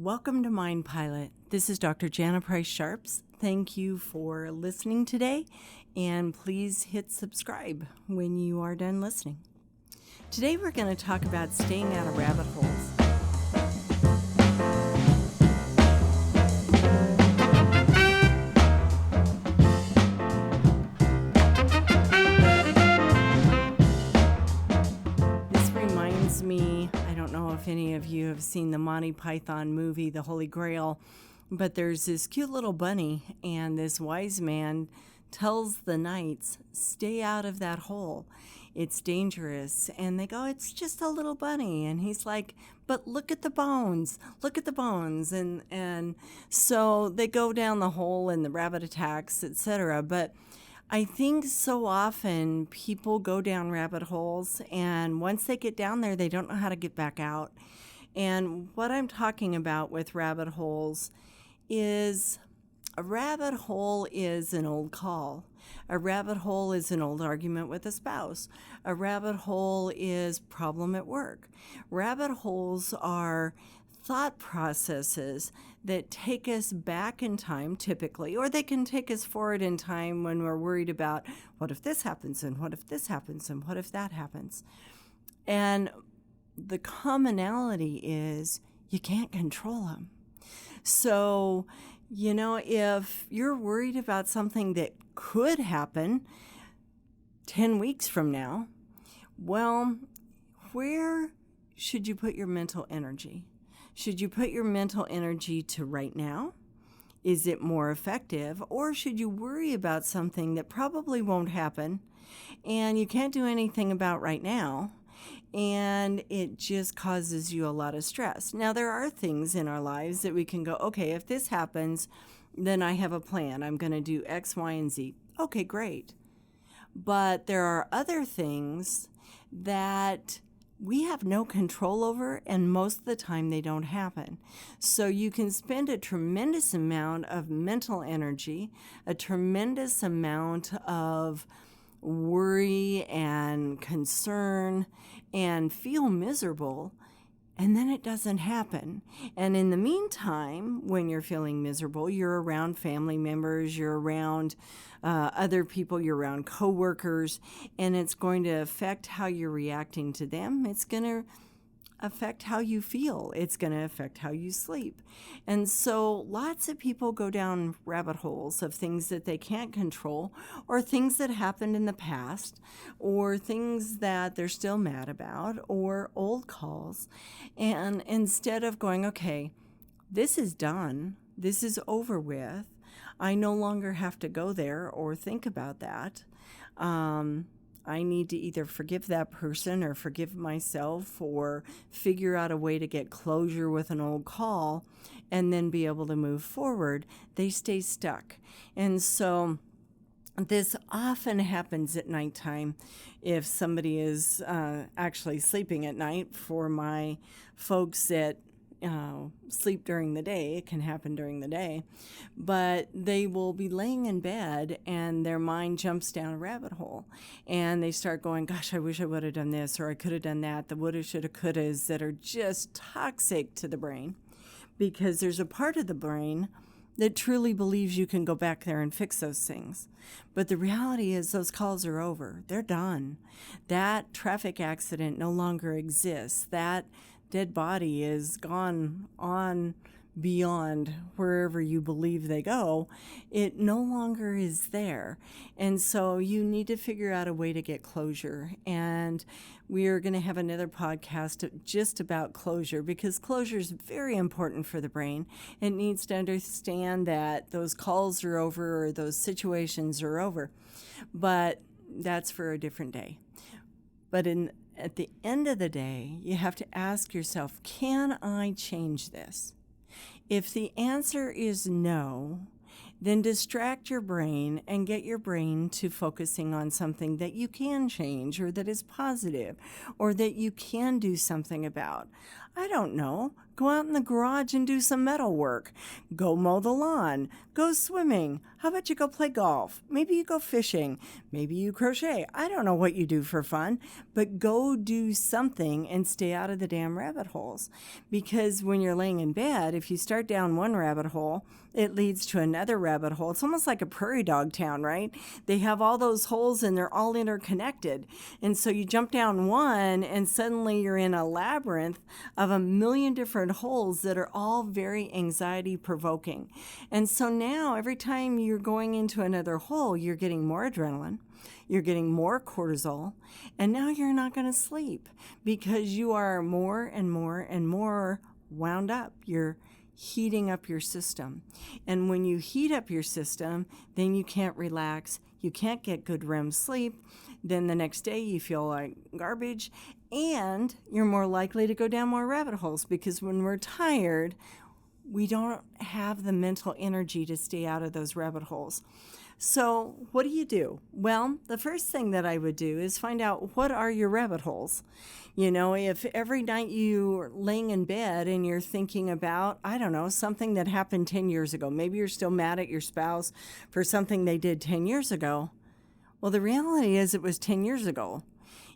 Welcome to Mind Pilot. This is Dr. Jana Price Sharps. Thank you for listening today, and please hit subscribe when you are done listening. Today we're going to talk about staying out of rabbit holes. This reminds me, I don't know if any of you have seen the Monty Python movie, The Holy Grail, but there's this cute little bunny, and this wise man tells the knights, stay out of that hole. It's dangerous. And they go, it's just a little bunny. And he's like, but look at the bones. Look at the bones. And so they go down the hole and the rabbit attacks, etc. But I think so often people go down rabbit holes, and once they get down there, they don't know how to get back out. And what I'm talking about with rabbit holes is a rabbit hole is an old call. A rabbit hole is an old argument with a spouse. A rabbit hole is problem at work. Rabbit holes are thought processes that take us back in time typically, or they can take us forward in time when we're worried about what if this happens and what if this happens and what if that happens. And the commonality is you can't control them. So, if you're worried about something that could happen 10 weeks from now, well, where should you put your mental energy? Should you put your mental energy to right now? Is it more effective? Or should you worry about something that probably won't happen and you can't do anything about right now, and it just causes you a lot of stress? Now, there are things in our lives that we can go, okay, if this happens, then I have a plan. I'm going to do X, Y, and Z. Okay, great. But there are other things that we have no control over, and most of the time they don't happen. So you can spend a tremendous amount of mental energy, a tremendous amount of worry and concern, and feel miserable, and then it doesn't happen. And in the meantime, when you're feeling miserable, you're around family members, you're around other people, you're around coworkers, and it's going to affect how you're reacting to them. It's going to affect how you feel. It's going to affect how you sleep. And so lots of people go down rabbit holes of things that they can't control, or things that happened in the past, or things that they're still mad about, or old calls. And instead of going, okay, this is done, this is over with, I no longer have to go there or think about that. I need to either forgive that person or forgive myself, or figure out a way to get closure with an old call and then be able to move forward. They stay stuck. And so this often happens at nighttime if somebody is actually sleeping at night. For my folks that sleep during the day, it can happen during the day, but they will be laying in bed and their mind jumps down a rabbit hole and they start going, gosh, I wish I would have done this, or I could have done that, the woulda, shoulda, couldas that are just toxic to the brain, because there's a part of the brain that truly believes you can go back there and fix those things. But the reality is those calls are over. They're done. That traffic accident no longer exists. That dead body is gone on beyond wherever you believe they go. It no longer is there. And so you need to figure out a way to get closure. And we are going to have another podcast just about closure, because closure is very important for the brain. It needs to understand that those calls are over, or those situations are over. But that's for a different day. But at the end of the day, you have to ask yourself, can I change this? If the answer is no, then distract your brain and get your brain to focusing on something that you can change or that is positive or that you can do something about. I don't know. Go out in the garage and do some metal work. Go mow the lawn. Go swimming. How about you go play golf? Maybe you go fishing. Maybe you crochet. I don't know what you do for fun, but go do something and stay out of the damn rabbit holes. Because when you're laying in bed, if you start down one rabbit hole, it leads to another rabbit hole. It's almost like a prairie dog town, right? They have all those holes and they're all interconnected. And so you jump down one and suddenly you're in a labyrinth of a million different holes that are all very anxiety provoking. And so now every time you're going into another hole, you're getting more adrenaline. You're getting more cortisol, and now you're not going to sleep because you are more and more and more wound up. You're heating up your system. And when you heat up your system, then you can't relax. You can't get good REM sleep. Then the next day you feel like garbage, and you're more likely to go down more rabbit holes because when we're tired, we don't have the mental energy to stay out of those rabbit holes. So what do? Well, the first thing that I would do is find out what are your rabbit holes. You know, if every night you're laying in bed and you're thinking about, I don't know, something that happened 10 years ago. Maybe you're still mad at your spouse for something they did 10 years ago. Well, the reality is it was 10 years ago.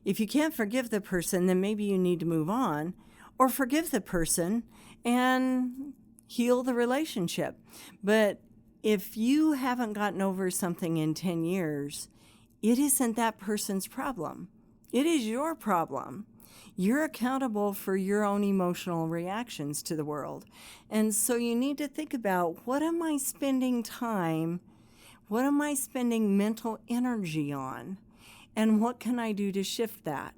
If you can't forgive the person, then maybe you need to move on or forgive the person and heal the relationship. But if you haven't gotten over something in 10 years, it isn't that person's problem. It is your problem. You're accountable for your own emotional reactions to the world. And so you need to think about, what am I spending time, what am I spending mental energy on, and what can I do to shift that?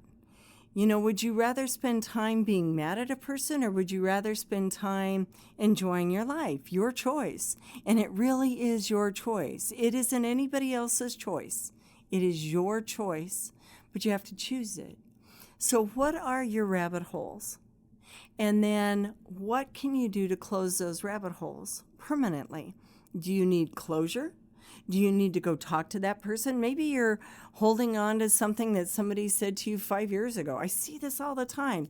You know, would you rather spend time being mad at a person, or would you rather spend time enjoying your life? Your choice. And it really is your choice. It isn't anybody else's choice. It is your choice, but you have to choose it. So what are your rabbit holes? And then what can you do to close those rabbit holes permanently? Do you need closure? Do you need to go talk to that person? Maybe you're holding on to something that somebody said to you 5 years ago. I see this all the time.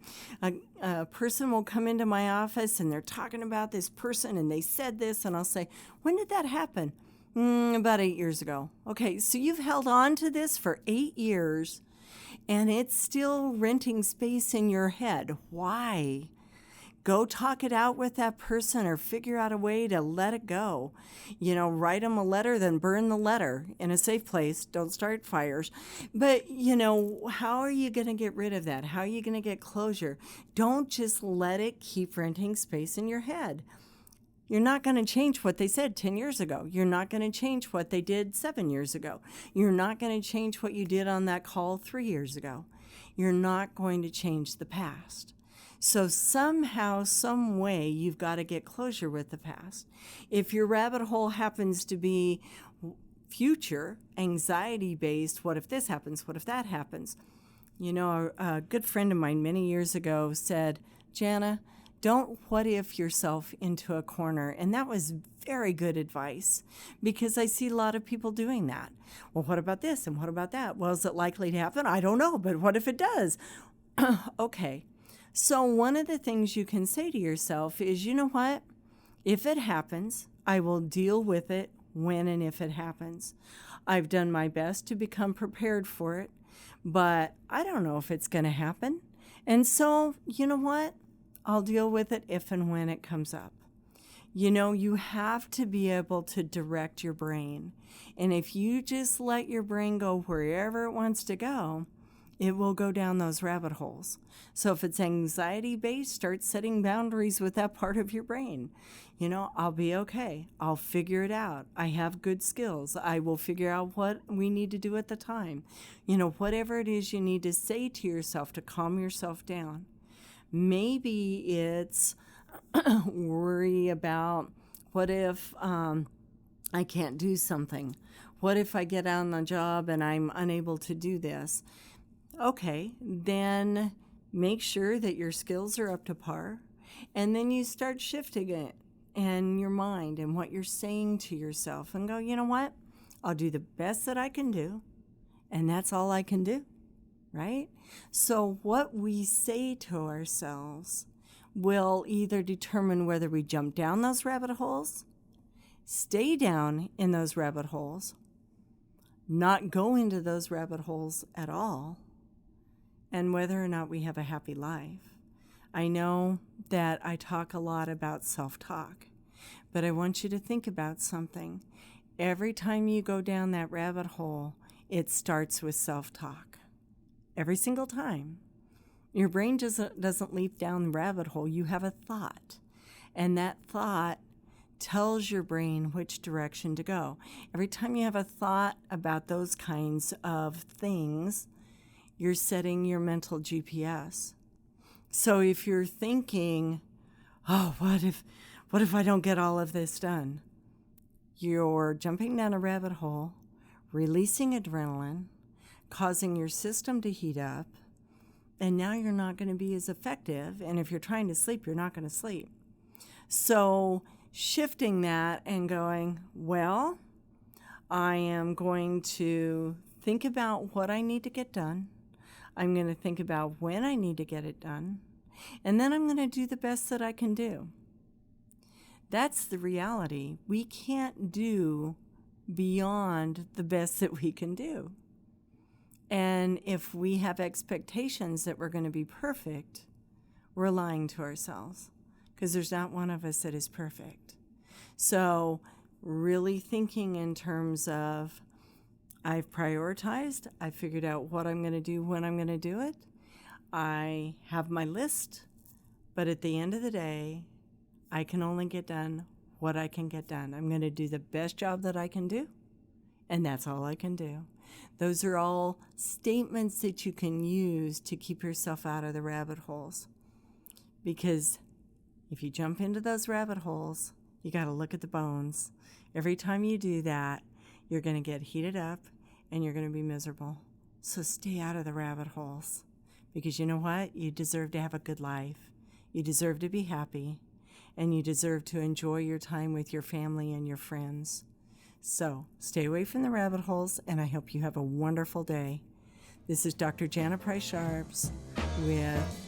A person will come into my office and they're talking about this person and they said this, and I'll say, when did that happen? About 8 years ago. Okay, so you've held on to this for 8 years and it's still renting space in your head. Why? Go talk it out with that person or figure out a way to let it go. You know, write them a letter, then burn the letter in a safe place. Don't start fires. But, you know, how are you going to get rid of that? How are you going to get closure? Don't just let it keep renting space in your head. You're not going to change what they said 10 years ago. You're not going to change what they did 7 years ago. You're not going to change what you did on that call 3 years ago. You're not going to change the past. So somehow, some way, you've got to get closure with the past. If your rabbit hole happens to be future, anxiety-based, what if this happens, what if that happens? You know, a good friend of mine many years ago said, Jana, don't what if yourself into a corner. And that was very good advice because I see a lot of people doing that. Well, what about this and what about that? Well, is it likely to happen? I don't know, but what if it does? Okay. So one of the things you can say to yourself is, you know what? If it happens, I will deal with it when and if it happens. I've done my best to become prepared for it, but I don't know if it's going to happen. And so, you know what? I'll deal with it if and when it comes up. You know, you have to be able to direct your brain. And if you just let your brain go wherever it wants to go, it will go down those rabbit holes. So if it's anxiety-based, start setting boundaries with that part of your brain. You know, I'll be okay. I'll figure it out. I have good skills. I will figure out what we need to do at the time. You know, whatever it is you need to say to yourself to calm yourself down. Maybe it's worry about what if I can't do something? What if I get on the job and I'm unable to do this? Okay, then make sure that your skills are up to par, and then you start shifting it and your mind and what you're saying to yourself and go, you know what? I'll do the best that I can do, and that's all I can do, right? So what we say to ourselves will either determine whether we jump down those rabbit holes, stay down in those rabbit holes, not go into those rabbit holes at all, and whether or not we have a happy life. I know that I talk a lot about self-talk, but I want you to think about something. Every time you go down that rabbit hole, it starts with self-talk. Every single time. Your brain doesn't leap down the rabbit hole. You have a thought, and that thought tells your brain which direction to go. Every time you have a thought about those kinds of things, you're setting your mental GPS. So if you're thinking, oh, what if I don't get all of this done? You're jumping down a rabbit hole, releasing adrenaline, causing your system to heat up, and now you're not going to be as effective. And if you're trying to sleep, you're not going to sleep. So shifting that and going, well, I am going to think about what I need to get done. I'm going to think about when I need to get it done. And then I'm going to do the best that I can do. That's the reality. We can't do beyond the best that we can do. And if we have expectations that we're going to be perfect, we're lying to ourselves, because there's not one of us that is perfect. So really thinking in terms of, I've prioritized, I figured out what I'm going to do when I'm going to do it. I have my list, but at the end of the day, I can only get done what I can get done. I'm going to do the best job that I can do, and that's all I can do. Those are all statements that you can use to keep yourself out of the rabbit holes. Because if you jump into those rabbit holes, you got to look at the bones. Every time you do that, you're going to get heated up and you're going to be miserable. So stay out of the rabbit holes. Because you know what? You deserve to have a good life. You deserve to be happy. And you deserve to enjoy your time with your family and your friends. So stay away from the rabbit holes, and I hope you have a wonderful day. This is Dr. Jana Price Sharps with